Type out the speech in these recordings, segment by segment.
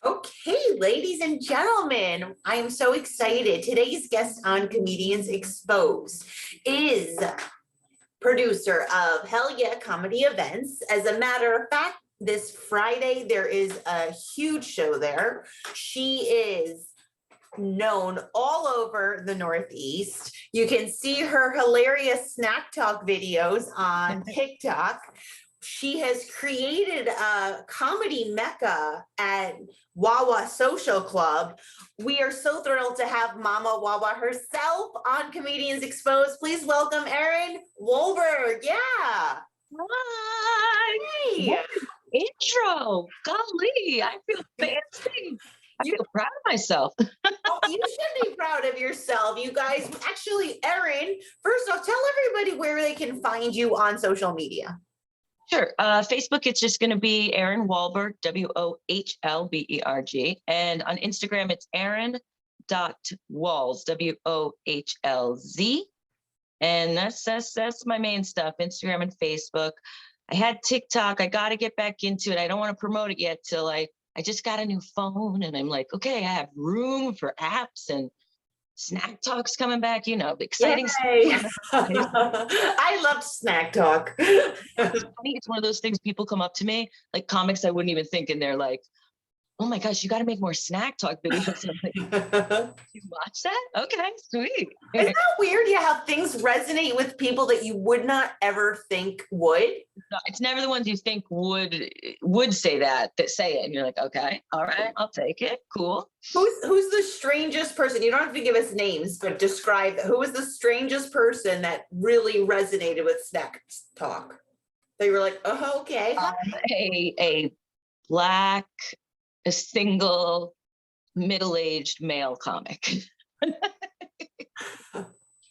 Okay, ladies and gentlemen, I am so excited. Today's guest on Comedians Exposed is producer of Hell Yeah Comedy Events. As a matter of fact, this Friday there is a huge show there. She is known all over the Northeast. You can see her hilarious snack talk videos on TikTok. She has created a comedy mecca at Wawa Social Club. We are so thrilled to have Mama Wawa herself on Comedians Exposed. Please welcome Erin Wohlberg. Yeah. Hi. Hey. What an intro. Golly, I feel fancy. I feel proud of myself. Oh, you should be proud of yourself. You guys, actually, Erin, first off, tell everybody where they can find you on social media. Sure. Facebook, it's just going to be Erin Wohlberg, Wohlberg. And on Instagram, it's Erin.Walls, Wohlz. And that's my main stuff, Instagram and Facebook. I had TikTok. I got to get back into it. I don't want to promote it yet till I just got a new phone and I'm like, okay, I have room for apps and snack talks coming back, exciting stuff. I loved snack talk. It's funny. It's one of those things people come up to me, like comics I wouldn't even think, and they're like, oh my gosh, you got to make more snack talk videos. And I'm like, you watch that? Okay, sweet. Isn't that weird? Yeah, how things resonate with people that you would not ever think would. No, it's never the ones you think would say that say it, and you're like, okay, all right, I'll take it. Cool. Who's the strangest person? You don't have to give us names, but describe who is the strangest person that really resonated with snack talk. They were like, oh, okay. A black, a single, middle-aged male comic.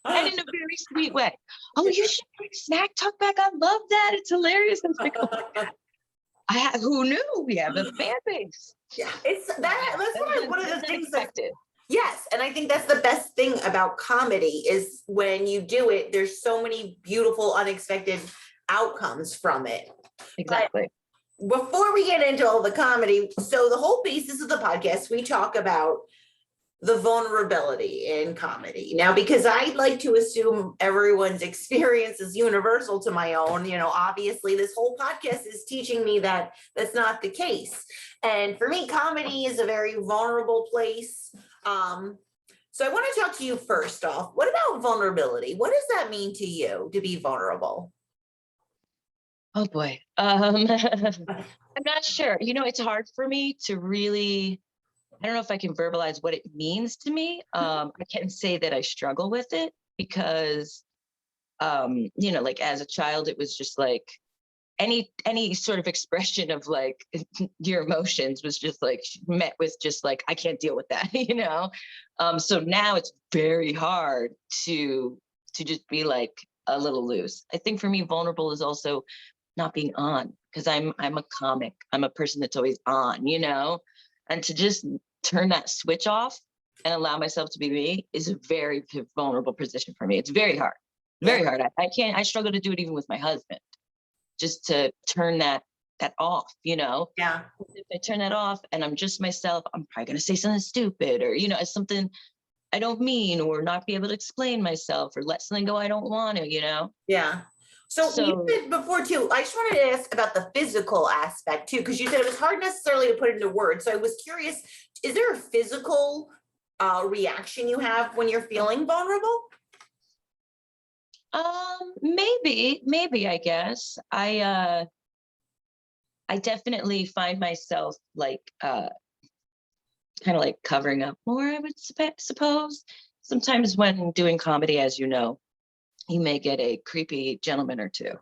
And in a very sweet way. Oh, you should bring snack talk back. I love that. It's hilarious. It's like, oh my God. Who knew we have a fan base? Yeah, that's one of the things that, yes, and I think that's the best thing about comedy is when you do it, there's so many beautiful, unexpected outcomes from it. Exactly. But before we get into all the comedy, so the whole basis of the podcast, we talk about the vulnerability in comedy. Now, because I like to assume everyone's experience is universal to my own, obviously this whole podcast is teaching me that that's not the case. And for me, comedy is a very vulnerable place. So I want to talk to you first off. What about vulnerability? What does that mean to you to be vulnerable? Oh boy. I'm not sure. It's hard for me to really, I don't know if I can verbalize what it means to me. I can say that I struggle with it because, like as a child, it was just like any sort of expression of like your emotions was just like met with just like, I can't deal with that, So now it's very hard to just be like a little loose. I think for me, vulnerable is also not being on, because I'm a comic. I'm a person that's always on, and to just turn that switch off and allow myself to be me is a very vulnerable position for me. It's very hard, very hard. I struggle to do it even with my husband, just to turn that off, Yeah. If I turn that off and I'm just myself, I'm probably going to say something stupid or, it's something I don't mean, or not be able to explain myself or let something go I don't want to, Yeah. So you said before too, I just wanted to ask about the physical aspect too, because you said it was hard necessarily to put into words. So I was curious, is there a physical reaction you have when you're feeling vulnerable? Maybe, I guess. I definitely find myself like, kind of like covering up more, I would suppose. Sometimes when doing comedy, as you know, you may get a creepy gentleman or two.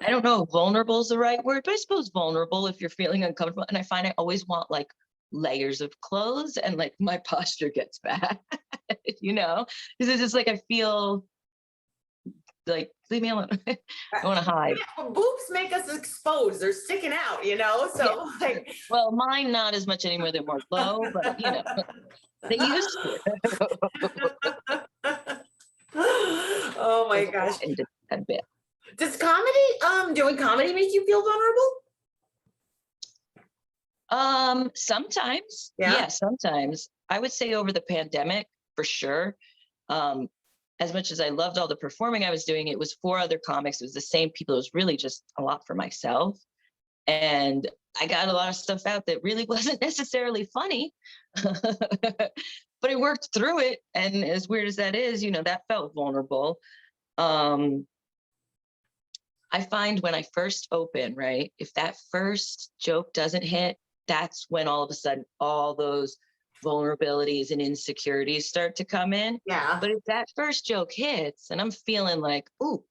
I don't know if vulnerable is the right word, but I suppose vulnerable if you're feeling uncomfortable. And I find I always want like layers of clothes and like my posture gets bad, because it's just like I feel like, leave me alone. I want to hide. Well, boobs make us exposed. They're sticking out, so like. Well, mine not as much anymore. They're more low, but they used to. Oh my gosh. A bit. Does doing comedy make you feel vulnerable? Sometimes, Yeah. yeah, sometimes. I would say over the pandemic, for sure. Um, as much as I loved all the performing I was doing, it was for other comics. It was the same people. It was really just a lot for myself. And I got a lot of stuff out that really wasn't necessarily funny, but I worked through it. And as weird as that is, that felt vulnerable. Um, I find when I first open, right, if that first joke doesn't hit, that's when all of a sudden all those vulnerabilities and insecurities start to come in. Yeah. But if that first joke hits and I'm feeling like, ooh,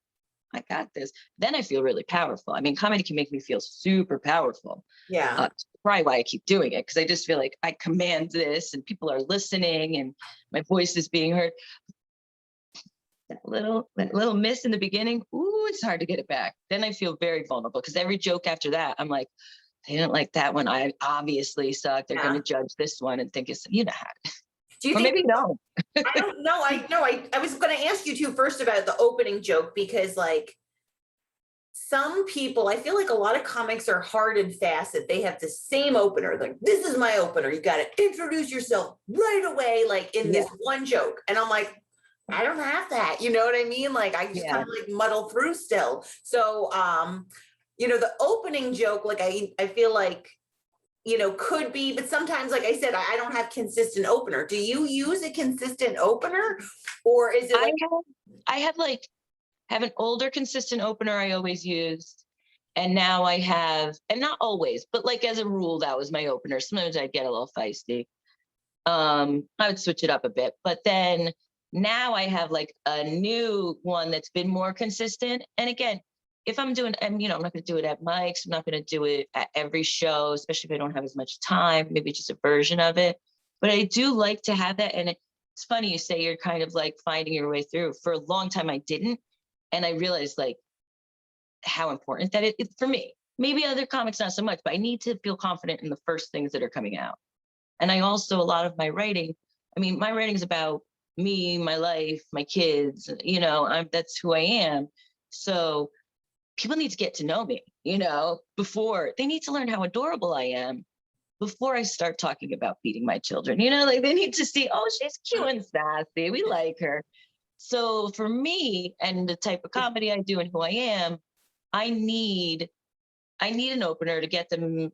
I got this, then I feel really powerful. I mean, comedy can make me feel super powerful. Yeah. It's probably why I keep doing it, because I just feel like I command this and people are listening and my voice is being heard. That little miss in the beginning, ooh, it's hard to get it back. Then I feel very vulnerable because every joke after that, I'm like, they didn't like that one. I obviously suck. They're going to judge this one and think it's, Do you or think maybe no. I don't know. I was going to ask you too first about the opening joke, because like some people, I feel like a lot of comics are hard and fast that they have the same opener. Like, this is my opener. You got to introduce yourself right away, like in this one joke. And I'm like, I don't have that. You know what I mean? Like, I just kind of like muddle through still. So, the opening joke, like I feel like, could be, but sometimes, like I said, I don't have consistent opener. Do you use a consistent opener, or is it like I have an older consistent opener I always used. And now I have, and not always, but like as a rule, that was my opener. Sometimes I'd get a little feisty. I would switch it up a bit, but then now I have like a new one that's been more consistent. And again, if I'm doing, I'm not going to do it at mics. I'm not going to do it at every show, especially if I don't have as much time, maybe just a version of it. But I do like to have that. And it's funny you say you're kind of like finding your way through. For a long time, I didn't. And I realized like how important that is for me. Maybe other comics, not so much, but I need to feel confident in the first things that are coming out. And I also, a lot of my writing, my writing is about me, my life, my kids, that's who I am. So people need to get to know me, before they need to learn how adorable I am before I start talking about beating my children, like they need to see, oh, she's cute and sassy. We like her. So for me and the type of comedy I do and who I am, I need an opener to get them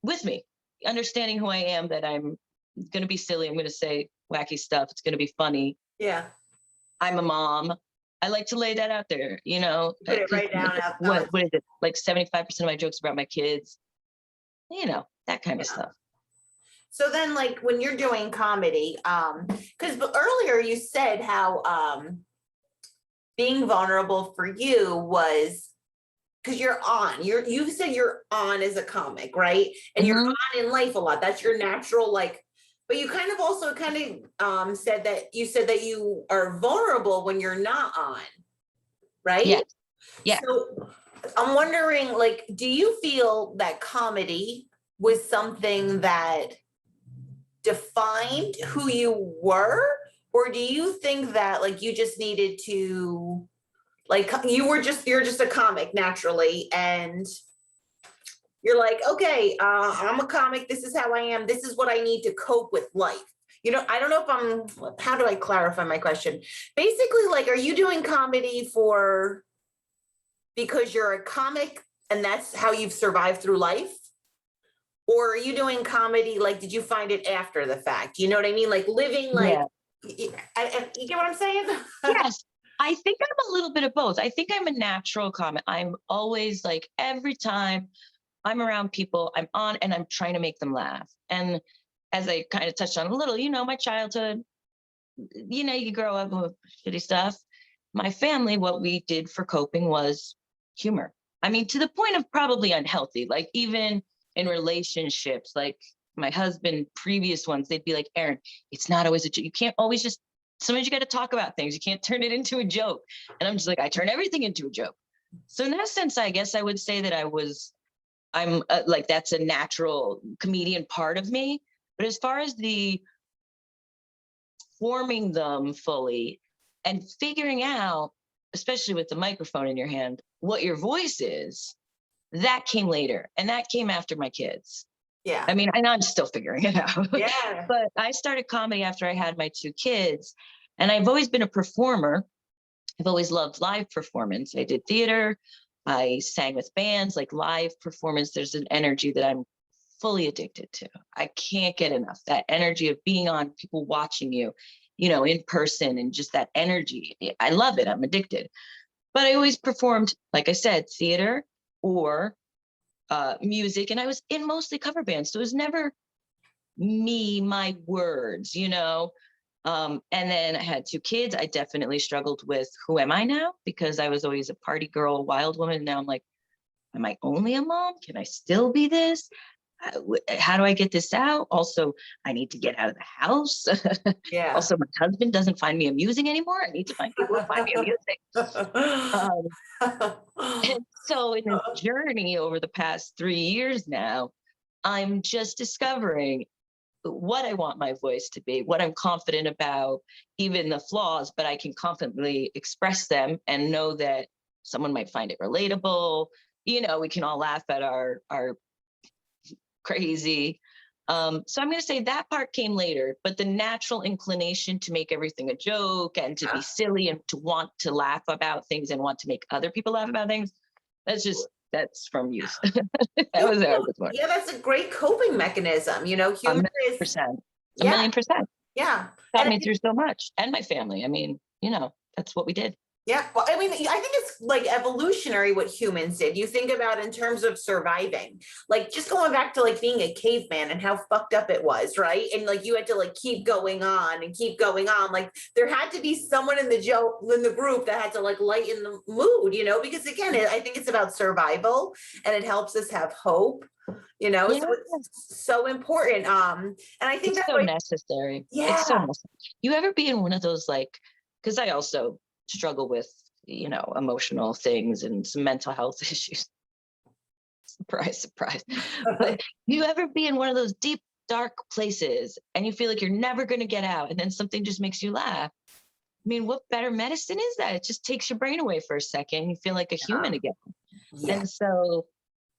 with me, understanding who I am, that I'm going to be silly. I'm going to say wacky stuff. It's going to be funny. Yeah. I'm a mom. I like to lay that out there, Put it right down out. What is it? Like 75% of my jokes are about my kids, that kind of stuff. So then, like, when you're doing comedy, because earlier you said how being vulnerable for you was because you said you're on as a comic, right? And you're on in life a lot. That's your natural, like, but you kind of also said that you are vulnerable when you're not on, right? Yeah. Yeah. So I'm wondering, like, do you feel that comedy was something that defined who you were, or do you think that like you just needed to, like, you're just a comic naturally, and you're like, okay, I'm a comic, this is how I am, this is what I need to cope with life? I don't know if how do I clarify my question? Basically, like, are you doing comedy because you're a comic and that's how you've survived through life? Or are you doing comedy, like, did you find it after the fact? You know what I mean? Like living, like, you get what I'm saying? Yes. I think I'm a little bit of both. I think I'm a natural comic. I'm always like, every time I'm around people, I'm on and I'm trying to make them laugh. And as I kind of touched on a little, my childhood, you grow up with shitty stuff. My family, what we did for coping was humor. To the point of probably unhealthy, like even in relationships, like my husband, previous ones, they'd be like, Erin, it's not always a joke. You can't always just, sometimes you got to talk about things. You can't turn it into a joke. And I'm just like, I turn everything into a joke. So in that sense, I guess I would say that I'm like, that's a natural comedian part of me. But as far as the forming them fully and figuring out, especially with the microphone in your hand, what your voice is, that came later. And that came after my kids. Yeah. I mean, and I'm still figuring it out. Yeah. But I started comedy after I had my 2 kids, and I've always been a performer. I've always loved live performance. I did theater. I sang with bands, like live performance. There's an energy that I'm fully addicted to. I can't get enough. That energy of being on, people watching you, in person, and just that energy. I love it. I'm addicted. But I always performed, like I said, theater or music. And I was in mostly cover bands. So it was never me, my words. And then I had 2 kids. I definitely struggled with who am I now? Because I was always a party girl, a wild woman. Now I'm like, am I only a mom? Can I still be this? How do I get this out? Also, I need to get out of the house. Yeah. Also, my husband doesn't find me amusing anymore. I need to find people who find me amusing. And so in this journey over the past 3 years now, I'm just discovering what I want my voice to be, what I'm confident about, even the flaws, but I can confidently express them and know that someone might find it relatable. We can all laugh at our crazy. So I'm going to say that part came later, but the natural inclination to make everything a joke and to be silly and to want to laugh about things and want to make other people laugh about things, that's from youth. That was there before. Yeah, that's a great coping mechanism. Humor is 100%. yeah, 1,000,000%. yeah. Got me through so much, and my family. I mean, that's what we did. Yeah, well, I mean, I think it's like evolutionary what humans did. You think about in terms of surviving, like just going back to like being a caveman and how fucked up it was, right? And like you had to like keep going on and keep going on. Like there had to be someone in the group that had to like lighten the mood, because again, I think it's about survival and it helps us have hope. Yeah. So it's so important. And I think It's that's so like, necessary. yeah. It's so necessary. You ever be in one of those, like, because I also struggle with, emotional things and some mental health issues. Surprise, surprise. But you ever be in one of those deep, dark places and you feel like you're never going to get out, and then something just makes you laugh? I mean, what better medicine is that? It just takes your brain away for a second. You feel like a human again. Yeah. And so,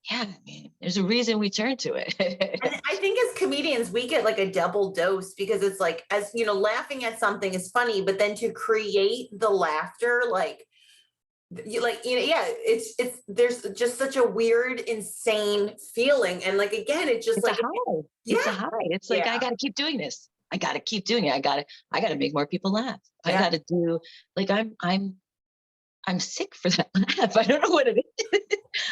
yeah, I mean, there's a reason we turn to it. And I think as comedians, we get like a double dose because it's like, as laughing at something is funny, but then to create the laughter, it's there's just such a weird, insane feeling. And like, again, it just It's a like, high. It's a high. It's like, I got to keep doing this. I got to keep doing it. I got to make more people laugh. I got to do, like, I'm sick for that laugh. I don't know what it is.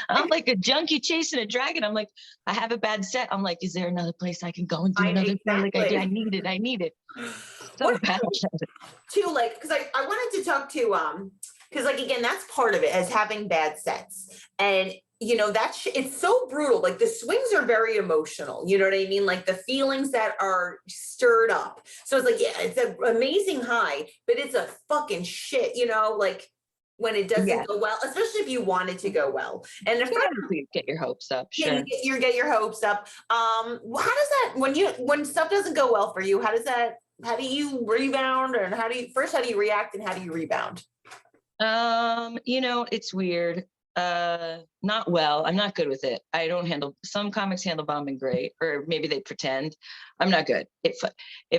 I'm like a junkie chasing a dragon. I'm like, I have a bad set. I'm like, is there another place I can go and do another thing? Like I need it. So bad. Too, like, because I wanted to talk to because like again, that's part of it, as having bad sets. And it's so brutal. Like the swings are very emotional. You know what I mean? Like the feelings that are stirred up. So it's like, yeah, it's an amazing high, but it's a fucking shit, like when it doesn't go well, especially if you want it to go well. And if you get your hopes up, sure. You get your hopes up. How does that, when stuff doesn't go well for you, how do you rebound, and how do you react and how do you rebound? It's weird. Not well. I'm not good with it. I don't handle, some comics handle bombing great, or maybe they pretend. I'm not good.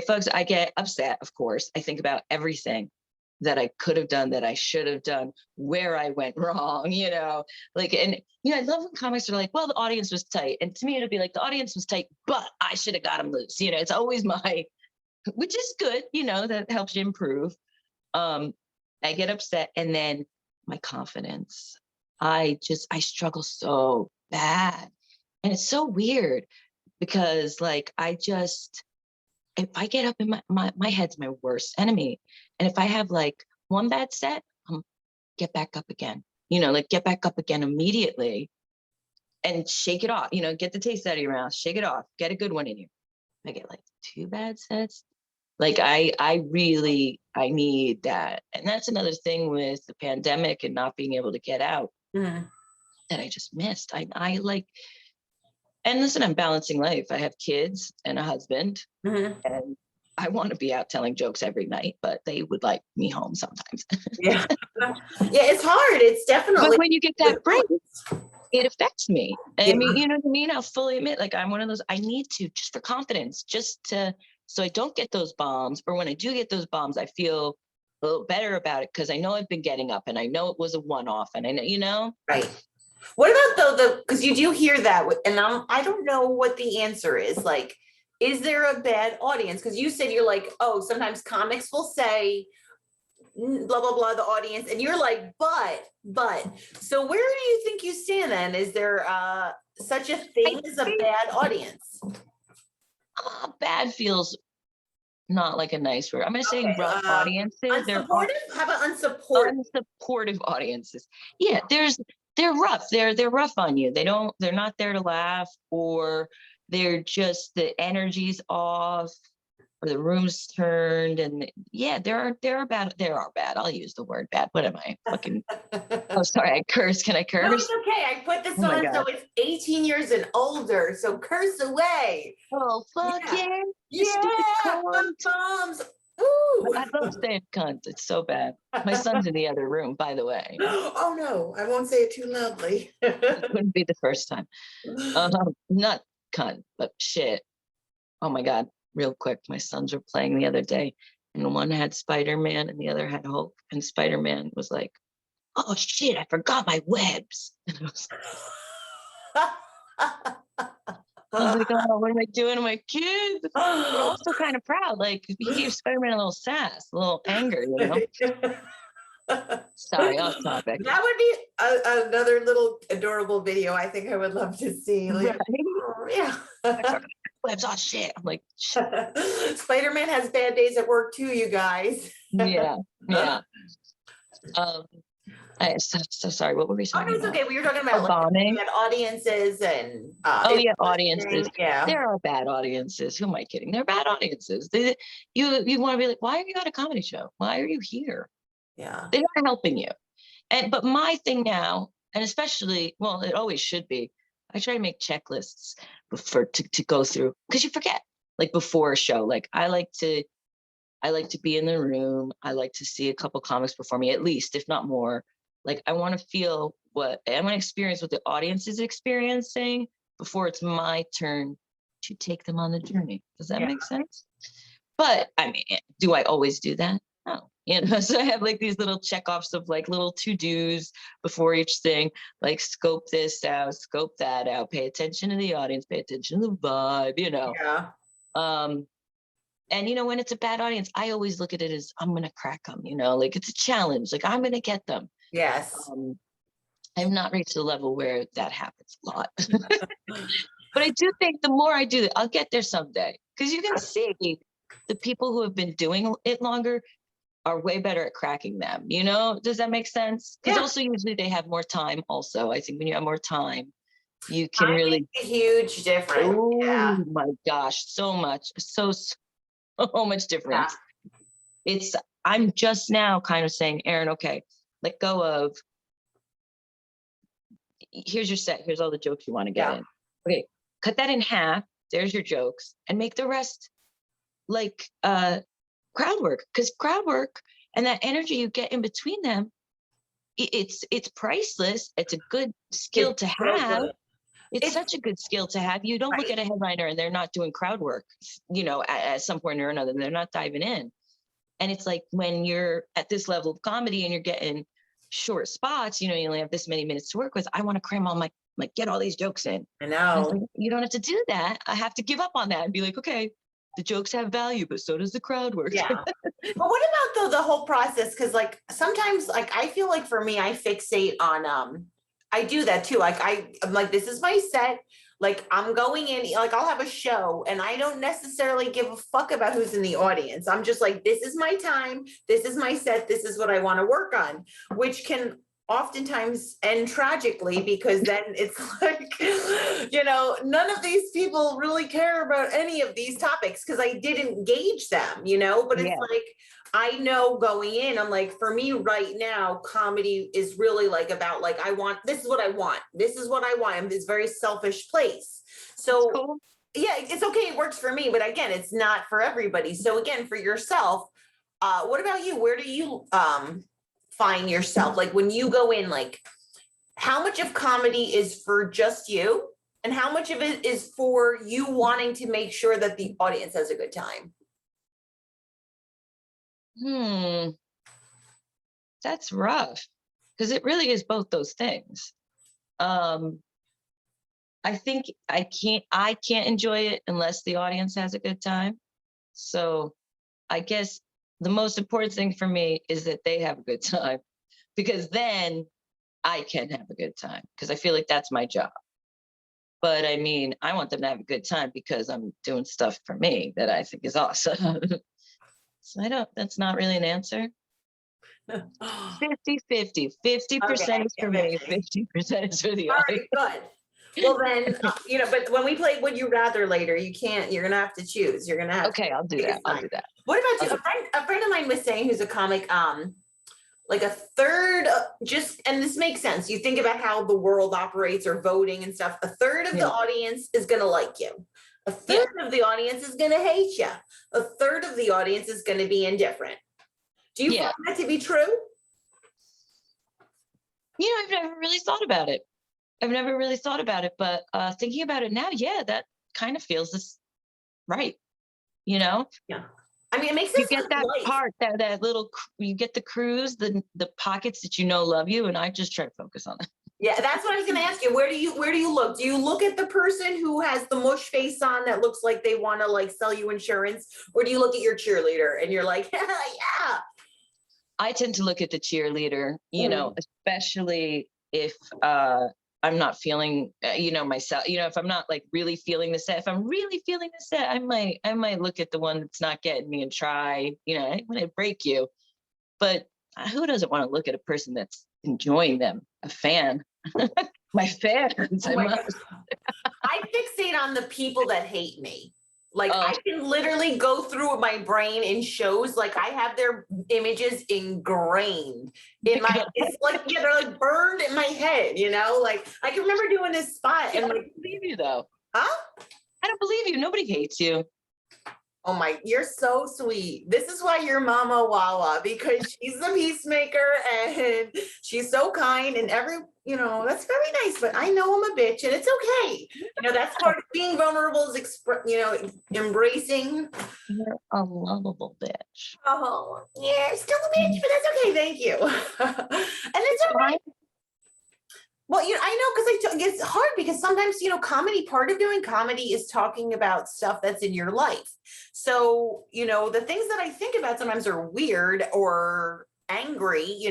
Folks, I get upset, of course. I think about everything that I could have done, that I should have done, where I went wrong, I love when comics are like, well, the audience was tight. And to me, it'll be like, the audience was tight, but I should have got them loose. It's always which is good, that helps you improve. I get upset, and then my confidence, I struggle so bad. And it's so weird because like, if I get up in my head's my worst enemy. And if I have like one bad set, get back up again, get back up again immediately and shake it off, get the taste out of your mouth, shake it off, get a good one in you. I get like 2 bad sets. Like I need that. And that's another thing with the pandemic and not being able to get out that I just missed. I like, and listen, I'm balancing life. I have kids and a husband, and I want to be out telling jokes every night, but they would like me home sometimes. Yeah, it's hard. It's definitely. But when you get that break, it affects me. I Yeah. mean, you know what I mean? I'll fully admit, like, I'm one of those, I need to, just for confidence, so I don't get those bombs, or when I do get those bombs, I feel a little better about it because I know I've been getting up and I know it was a one-off and I know, Right. What about though because you do hear that, and I don't know what the answer is. Like, is there a bad audience? Because you said you're like, oh, sometimes comics will say blah blah blah the audience, and you're like, but. So where do you think you stand then? Is there such a I thing as a think bad audience? bad feels not like a nice word. I'm going to say Okay, rough audiences. They're unsupportive? How about unsupportive? unsupportive audiences. Yeah, they're rough. They're rough on you. They're not there to laugh, or they're just the energy's off, or the room's turned. And yeah, there are bad. I'll use the word bad. What am I fucking? Oh, sorry, I curse. Can I No, it's curse? okay. I put this Oh my on so God. it's 18 years and older. So curse away. Oh fuck Yeah. yeah, you stupid Yeah. Fuck cunt. moms. Ooh. I love saying cunt. It's so bad. My son's in the other room, by the way. Oh no, I won't say it too loudly. It wouldn't be the first time. Not cunt, but shit. Oh my God. Real quick, my sons were playing the other day, and one had Spider-Man and the other had Hulk. And Spider-Man was like, "Oh shit, I forgot my webs." And I was like, "Oh, what am I doing to my kids?" But also kind of proud. Like, he gave Spider-Man a little sass, a little anger. Sorry, off topic. That would be another little adorable video. I think I would love to see. Like, Right? yeah. Webs, oh shit. I'm like, Spider-Man has bad days at work too, you guys. yeah, yeah. So sorry. What were we Oh, no, talking it's about? okay. We were talking Oh, about like bombing. bad audiences and Oh yeah, audiences. yeah. There are bad audiences. Who am I kidding? They're bad audiences. You want to be like, why are you at a comedy show? Why are you here? Yeah. They're not helping you. But my thing now, and especially, well, it always should be, I try to make checklists to go through, because you forget, like before a show. Like I like to be in the room. I like to see a couple comics before me, at least, if not more. Like I want to feel I want to experience what the audience is experiencing before it's my turn to take them on the journey. Does that make sense? But I mean, do I always do that? No. So I have like these little checkoffs of like little to-dos before each thing, like scope this out, scope that out, pay attention to the audience, pay attention to the vibe, Yeah. And when it's a bad audience, I always look at it as I'm gonna crack them, like it's a challenge, like I'm gonna get them. Yes. I've not reached the level where that happens a lot. But I do think the more I do it, I'll get there someday. Because you can see the people who have been doing it longer are way better at cracking them. Does that make sense? Because also usually they have more time. Also, I think when you have more time, you can I really. make a huge difference. Oh Yeah. my gosh, so much, so much difference. I'm just now kind of saying, Erin, okay, let go of. Here's your set. Here's all the jokes you want to get in. Okay, cut that in half. There's your jokes, and make the rest like crowd work. Because crowd work and that energy you get in between them, it's priceless. It's a good skill to have. It's such a good skill to have. You don't look at a headliner and they're not doing crowd work, at some point or another. They're not diving in. And it's like when you're at this level of comedy and you're getting short spots, you only have this many minutes to work with. I want to cram all get all these jokes in. I know. Like, you don't have to do that. I have to give up on that and be like, okay, the jokes have value, but so does the crowd work. Yeah. But what about though the whole process? Because like sometimes like I feel like for me, I fixate on I do that too. Like I'm like, this is my set. Like I'm going in, like I'll have a show and I don't necessarily give a fuck about who's in the audience. I'm just like, this is my time. This is my set. This is what I want to work on, which can oftentimes end tragically because then it's like, none of these people really care about any of these topics because I didn't gauge them, but it's like, I know going in, I'm like, for me right now, comedy is really like about like, this is what I want. This is what I want. I'm this very selfish place. So cool. Yeah, it's okay. It works for me, but again, it's not for everybody. So again, for yourself, what about you? Where do you, find yourself? Like when you go in, like, how much of comedy is for just you? And how much of it is for you wanting to make sure that the audience has a good time? That's rough because it really is both those things. Um, I think I can't enjoy it unless the audience has a good time. So I guess the most important thing for me is that they have a good time, because then I can have a good time, because I feel like that's my job. But I mean, I want them to have a good time because I'm doing stuff for me that I think is awesome. So that's not really an answer. 50-50. 50% is for me, 50% is for the All audience. right, good. Well then, but when we play Would You Rather later, you're gonna have to choose. You're gonna have to Okay, I'll do pick a that. I'll side. do that. What about you? Okay. A friend of mine was saying, who's a comic, like a third, just, and this makes sense. You think about how the world operates or voting and stuff. A third of the Yeah. audience is gonna like you. A third of the audience is gonna hate you. A third of the audience is gonna be indifferent. Do you find that to be true? I've never really thought about it. But thinking about it now, yeah, that kind of feels this right. Yeah. I mean, it makes You sense get with that life. part, that little, you get the cruise, the pockets that love you, and I just try to focus on it. Yeah, that's what I was gonna ask you. Where do you look? Do you look at the person who has the mush face on that looks like they want to like sell you insurance, or do you look at your cheerleader and you're like, yeah? I tend to look at the cheerleader, especially if I'm not feeling, myself. If I'm not like really feeling the set. If I'm really feeling the set, I might look at the one that's not getting me and try. I want to break you, but who doesn't want to look at a person that's enjoying them? A fan, my fans. Oh my God. I fixate on the people that hate me. Like I can literally go through my brain in shows, like I have their images ingrained in my, it's like, yeah, they're like burned in my head, like I can remember doing this spot and I like, don't believe you though. huh? I don't believe you. Nobody hates you. Oh my, you're so sweet. This is why you're Mama Wawa, because she's the peacemaker and she's so kind and that's very nice, but I know I'm a bitch and it's okay. That's part of being vulnerable is embracing. You're a lovable bitch. Oh, yeah, still a bitch, but that's okay. Thank you. And it's all right. Well, I know, because it's hard because sometimes, part of doing comedy is talking about stuff that's in your life. So, the things that I think about sometimes are weird or angry,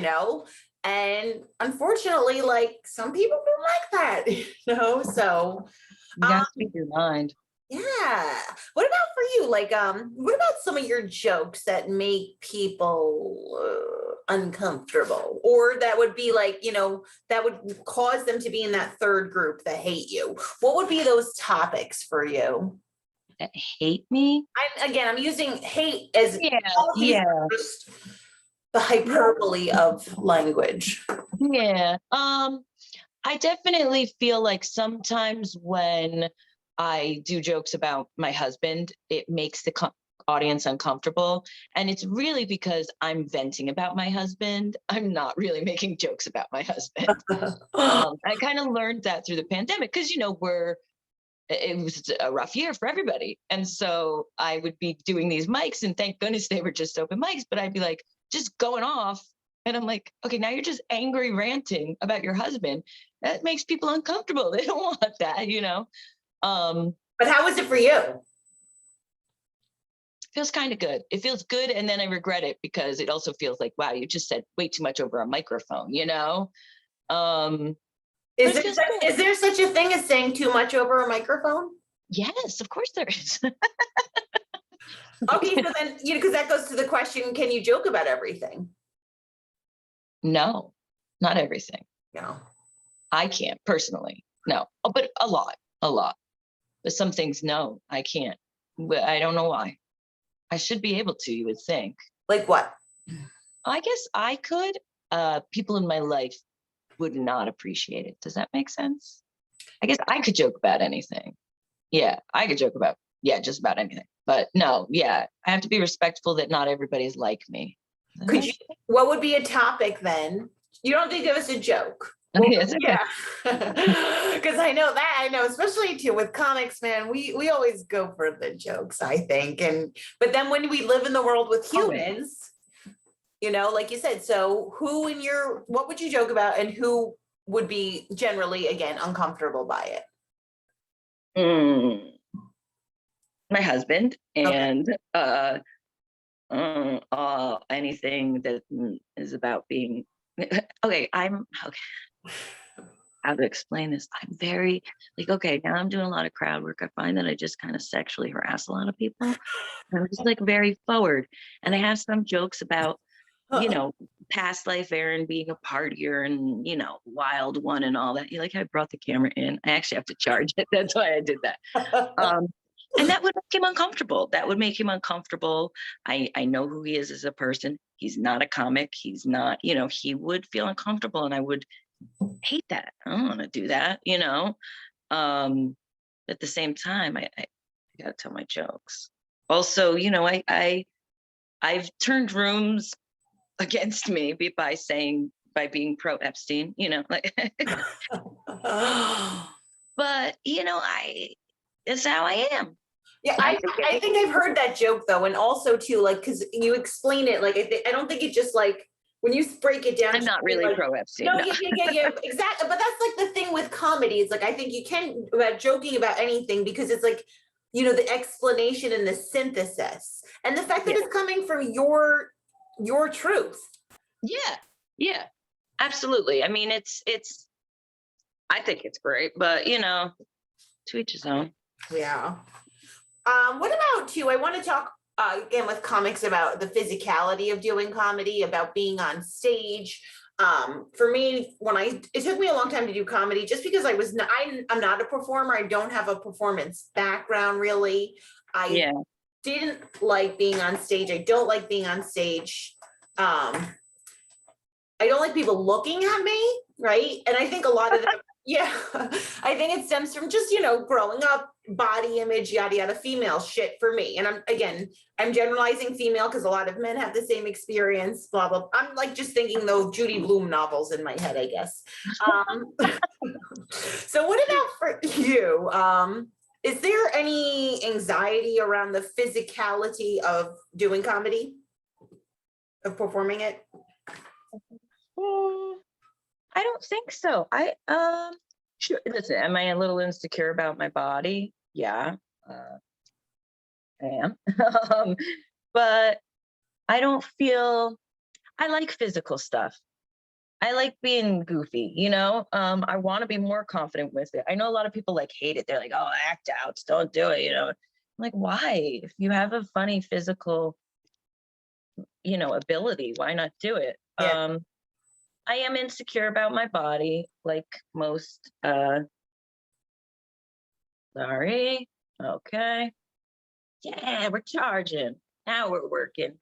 and unfortunately, like some people don't like that, so. You gotta speak your mind. Yeah. What about for you? Like, what about some of your jokes that make people uncomfortable, or that would be like, that would cause them to be in that third group that hate you? What would be those topics for you? That hate me? I'm using hate as just the hyperbole of language. Yeah. I definitely feel like sometimes when I do jokes about my husband, it makes the audience uncomfortable. And it's really because I'm venting about my husband. I'm not really making jokes about my husband. I kind of learned that through the pandemic because, it was a rough year for everybody. And so I would be doing these mics, and thank goodness they were just open mics, but I'd be like, just going off. And I'm like, okay, now you're just angry ranting about your husband. That makes people uncomfortable. They don't want that, But how was it for you? Feels kind of good. It feels good. And then I regret it because it also feels like, wow, you just said way too much over a microphone, Is there such a thing as saying too much over a microphone? Yes, of course there is. Okay, so then, because that goes to the question, can you joke about everything? No, not everything. No. I can't personally. No, but a lot. But some things, no, I can't. But I don't know why. I should be able to, you would think. Like what? I guess I could. People in my life would not appreciate it. Does that make sense? I guess I could joke about anything. Yeah, I could joke about, just about anything. But no, I have to be respectful that not everybody's like me. What would be a topic then? You don't have to give us a joke. Well, It's okay. yeah. Because I know, especially too with comics, man, we always go for the jokes, I think. But then when we live in the world with Always. humans, like you said, so what would you joke about and who would be generally, again, uncomfortable by it? Mm, my husband Okay. and anything that is about being okay. How to explain this? I'm very like, okay, now I'm doing a lot of crowd work. I find that I just kind of sexually harass a lot of people. And I'm just like very forward. And I have some jokes about, past life Erin being a partier and, wild one and all that. You like, I brought the camera in. I actually have to charge it. That's why I did that. And that would make him uncomfortable. That would make him uncomfortable. I know who he is as a person. He's not a comic. He's not, he would feel uncomfortable and I would hate that. I don't want to do that, At the same time, I gotta tell my jokes. Also, I've turned rooms against me by being pro Epstein, like but it's how I am. Yeah, I I think I think I've heard that joke though, and also too, like, because you explain it, like, I don't think it just like when you break it down. I'm not really like, pro Epstein. no, No. yeah, exactly. But that's like the thing with comedy. It's like I think you can about joking about anything because it's like the explanation and the synthesis, and the fact that Yeah. it's coming from your truth. Yeah, absolutely. I mean, it's I think it's great, but to each his own. Yeah. What about too? I want to talk again with comics about the physicality of doing comedy, about being on stage. For me, it took me a long time to do comedy, just because I'm not a performer. I don't have a performance background really. I Yeah. didn't like being on stage. I don't like being on stage. I don't like people looking at me, right? And I think a lot of them, yeah, I think it stems from just, growing up, body image, yada, yada, female shit for me. And I'm generalizing female because a lot of men have the same experience, blah, blah. I'm like just thinking those Judy Blume novels in my head, I guess. So what about for you? Is there any anxiety around the physicality of doing comedy, of performing it? I don't think so. Sure. Listen, am I a little insecure about my body? Yeah, I am. But I don't feel I like physical stuff. I like being goofy, I want to be more confident with it. I know a lot of people like hate it. They're like, oh, act out, don't do it, I'm like, why? If you have a funny physical, ability, why not do it? Yeah. I am insecure about my body, like most. Sorry. Okay. Yeah, we're charging. Now we're working.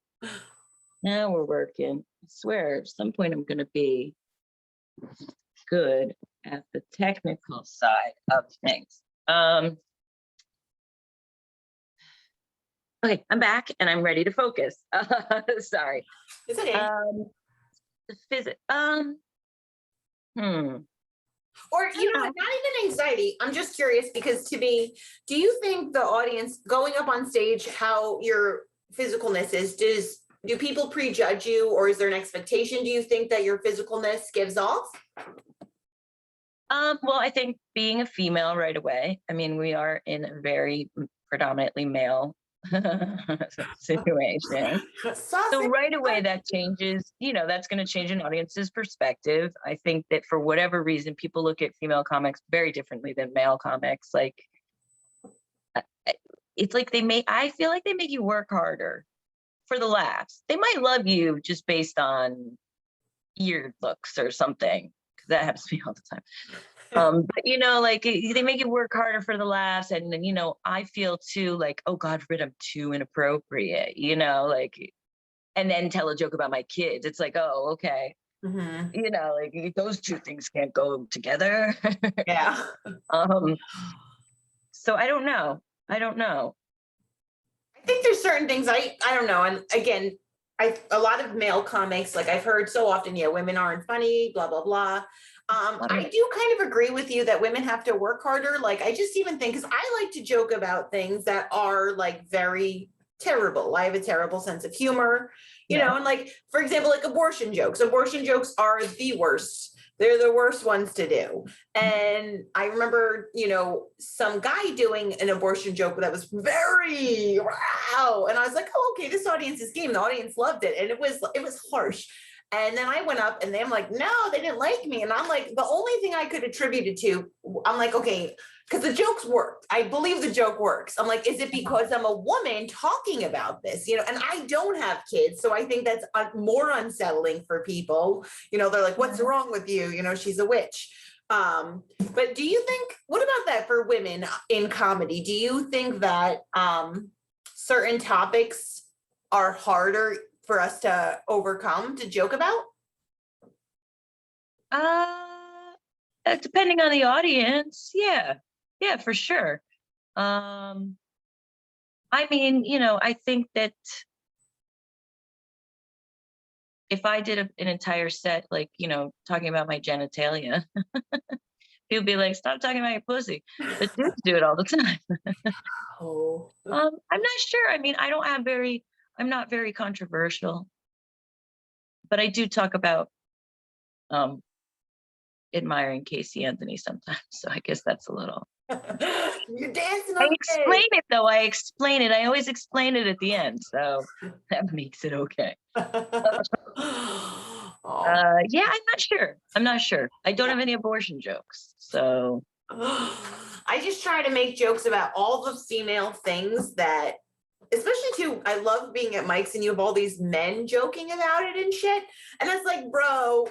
Now we're working. I swear, at some point I'm gonna be good at the technical side of things. Okay, I'm back and I'm ready to focus. Sorry. It's okay. The physics. Or, not even anxiety. I'm just curious because to me, do you think the audience going up on stage, how your physicalness is, do people prejudge you, or is there an expectation, do you think, that your physicalness gives off? Well, I think being a female right away, I mean, we are in a very predominantly male situation. So right away that changes, that's going to change an audience's perspective. I think that for whatever reason, people look at female comics very differently than male comics. Like, it's like I feel like they make you work harder for the laughs. They might love you just based on your looks or something, because that happens to me all the time. But like they make it work harder for the laughs, and then I feel too like, oh God forbid I'm too inappropriate, like, and then tell a joke about my kids. It's like, oh, okay, like those two things can't go together. Yeah. So I don't know. I think there's certain things I don't know. And again, a lot of male comics, like I've heard so often, yeah, women aren't funny, blah, blah, blah. I do kind of agree with you that women have to work harder. Like, I just even think, because I like to joke about things that are like very terrible. I have a terrible sense of humor, you know, and like, for example, like abortion jokes. Abortion jokes are the worst. They're the worst ones to do. And I remember, you know, some guy doing an abortion joke that was very wow. And I was like, oh, okay, this audience is game. The audience loved it. And it was harsh. And then I went up and I'm like, no, they didn't like me. And I'm like, the only thing I could attribute it to, I'm like, okay, because the jokes worked. I believe the joke works. I'm like, is it because I'm a woman talking about this? You know, and I don't have kids. So I think that's more unsettling for people. You know, they're like, what's wrong with you? You know, she's a witch. But do you think, what about that for women in comedy? Do you think that certain topics are harder for us to overcome, to joke about? Depending on the audience, yeah, for sure. I mean, you know, I think that if I did an entire set, like, you know, talking about my genitalia, people be like, stop talking about your pussy. But dudes do it all the time. Oh. I'm not sure. I mean, I'm not very controversial, but I do talk about admiring Casey Anthony sometimes. So I guess that's a little. You're dancing I on explain it though. I explain it. I always explain it at the end. So that makes it okay. Yeah, I'm not sure. I don't have any abortion jokes. So I just try to make jokes about all the female things that, especially too, I love being at Mike's and you have all these men joking about it and shit. And it's like, bro,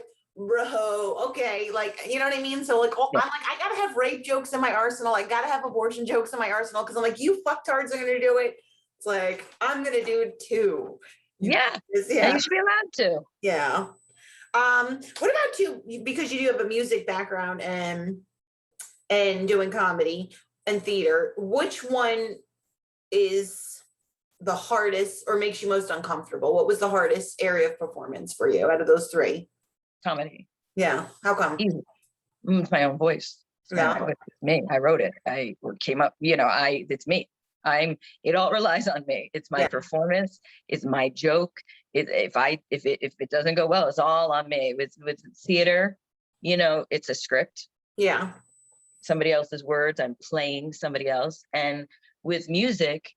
okay, like, you know what I mean? So like, I'm like, I gotta have rape jokes in my arsenal. I gotta have abortion jokes in my arsenal because I'm like, you fucktards are gonna do it. It's like, I'm gonna do it too. yeah, you should be allowed to. Yeah. What about you? Because you do have a music background and doing comedy and theater, which one is the hardest or makes you most uncomfortable? What was the hardest area of performance for you out of those three? Comedy. Yeah. How come? Easy. It's my own voice. It's me. I wrote it. I came up, you know, it's me. It all relies on me. It's my performance. It's my joke. If it doesn't go well, it's all on me. With theater, you know, it's a script. Yeah. Somebody else's words. I'm playing somebody else. And with music,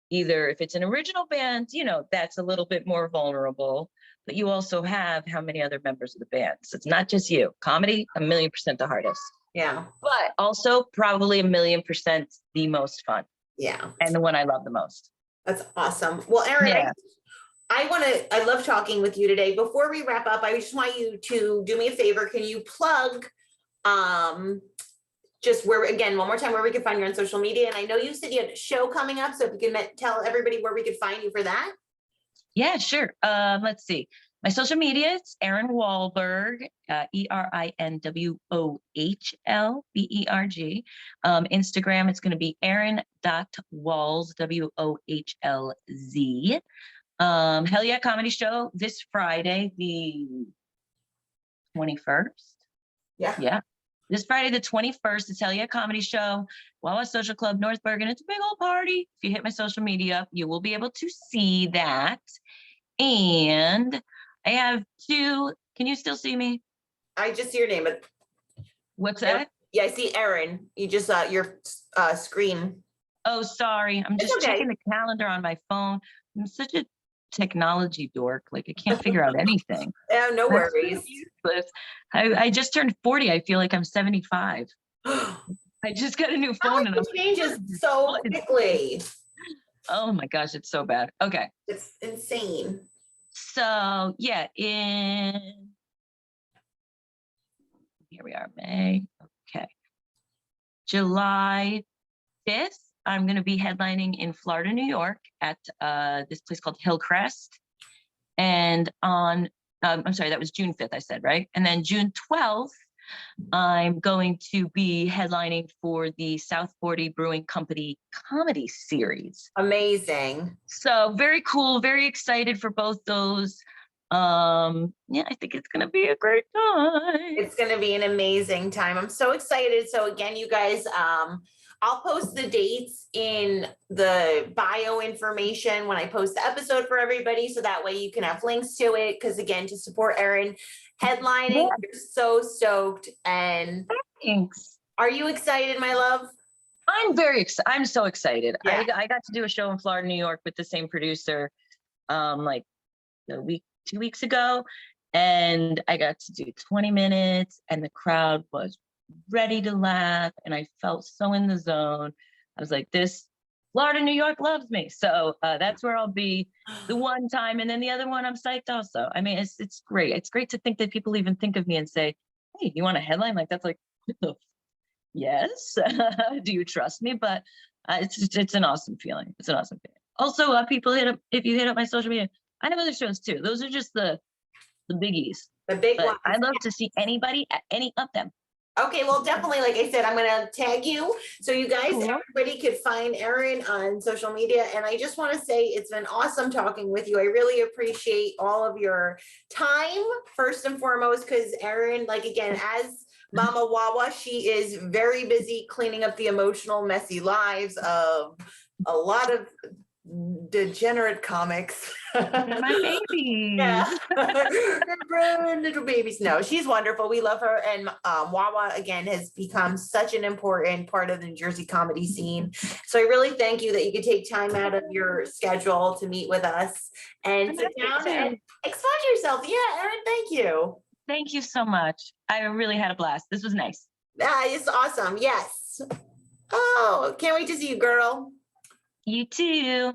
either if it's an original band, you know, that's a little bit more vulnerable, but you also have how many other members of the band. So it's not just you. Comedy, 1,000,000% the hardest. Yeah. But also probably 1,000,000% the most fun. Yeah. And the one I love the most. That's awesome. Well, Erin, I love talking with you today. Before we wrap up, I just want you to do me a favor. Can you plug just where, again, one more time, where we can find you on social media? And I know you said you had a show coming up, so if you can tell everybody where we could find you for that. Yeah, sure. Let's see. My social media, it's Erin Wohlberg, ErinWohlberg. Instagram, it's going to be Erin.Walls, WOHLZ. Hell Yeah Comedy Show this Friday, the 21st. Yeah. This Friday, the 21st, it's Hell Yeah Comedy Show, Wawa Social Club, North Bergen. It's a big old party. If you hit my social media, you will be able to see that. And I have two. Can you still see me? I just see your name. What's that? Yeah, I see Erin. You just your screen. Oh, sorry. I'm just checking the calendar on my phone. I'm such a technology dork. Like I can't figure out anything. Yeah, no worries. I just turned 40. I feel like I'm 75. I just got a new phone and it changes so quickly. Oh my gosh, it's so bad. Okay. It's insane. So yeah, here we are, May. Okay. July 5th, I'm going to be headlining in Florida, New York at this place called Hillcrest. And on, I'm sorry, that was June 5th, I said, right? And then June 12th, I'm going to be headlining for the South 40 Brewing Company comedy series. Amazing. So very cool, very excited for both those. Yeah, I think it's gonna be a great time. It's going to be an amazing time. I'm so excited. So again, you guys, I'll post the dates in the bio information when I post the episode for everybody. So that way you can have links to it. Because again, to support Erin headlining, Yeah, you're so stoked. And thanks. are you excited, my love? I'm so excited. Yeah. I got to do a show in Florida, New York with the same producer, like a week, 2 weeks ago. And I got to do 20 minutes and the crowd was ready to laugh. And I felt so in the zone. I was like, this Florida, New York loves me. So that's where I'll be the one time. And then the other one, I'm psyched also. I mean, it's great. It's great to think that people even think of me and say, hey, you want a headline? Like, that's like, yes. Do you trust me? But it's an awesome feeling. It's an awesome feeling. Also, people if you hit up my social media, I have other shows too. Those are just the biggies. The big But one. I love to see anybody at any of them. Okay, well, definitely, like I said, I'm gonna tag you. So you guys, Cool. everybody could find Erin on social media. And I just want to say it's been awesome talking with you. I really appreciate all of your time, first and foremost, because Erin, like again, as Mama Wawa, she is very busy cleaning up the emotional, messy lives of a lot of degenerate comics. They're my babies. Yeah. Little babies. No, she's wonderful. We love her. And Wawa, again, has become such an important part of the New Jersey comedy scene. So I really thank you that you could take time out of your schedule to meet with us and sit down and expose yourself. Yeah, Erin, thank you. Thank you so much. I really had a blast. This was nice. It's awesome. Yes. Oh, can't wait to see you, girl. You too.